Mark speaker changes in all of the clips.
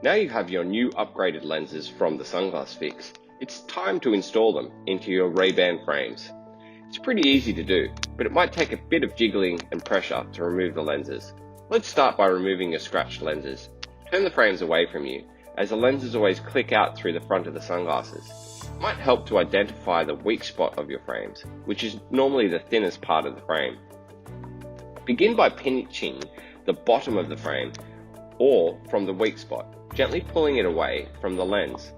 Speaker 1: Now you have your new upgraded lenses from the Sunglass Fix, it's time to install them into your Ray-Ban frames. It's pretty easy to do, but it might take a bit of jiggling and pressure to remove the lenses. Let's start by removing your scratched lenses. Turn the frames away from you, as the lenses always click out through the front of the sunglasses. It might help to identify the weak spot of your frames, which is normally the thinnest part of the frame. Begin by pinching the bottom of the frame or from the weak spot, gently pulling it away from the lens,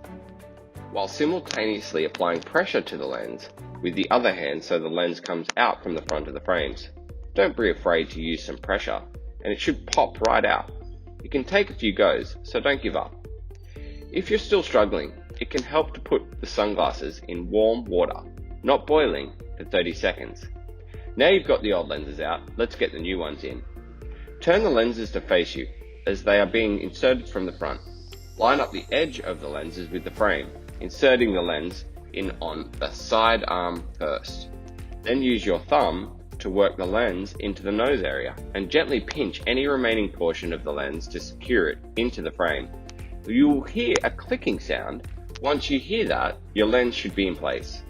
Speaker 1: while simultaneously applying pressure to the lens with the other hand so the lens comes out from the front of the frames. Don't be afraid to use some pressure, and it should pop right out. It can take a few goes, so don't give up. If you're still struggling, it can help to put the sunglasses in warm water, not boiling, for 30 seconds. Now you've got the old lenses out, let's get the new ones in. Turn the lenses to face you, as they are being inserted from the front. Line up the edge of the lenses with the frame, inserting the lens in on the side arm first. Then use your thumb to work the lens into the nose area and gently pinch any remaining portion of the lens to secure it into the frame. You will hear a clicking sound. Once you hear that, your lens should be in place.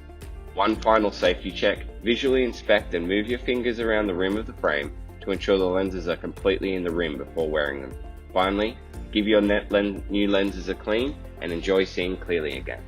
Speaker 1: One final safety check, visually inspect and move your fingers around the rim of the frame to ensure the lenses are completely in the rim before wearing them. Finally, give your new lenses a clean and enjoy seeing clearly again.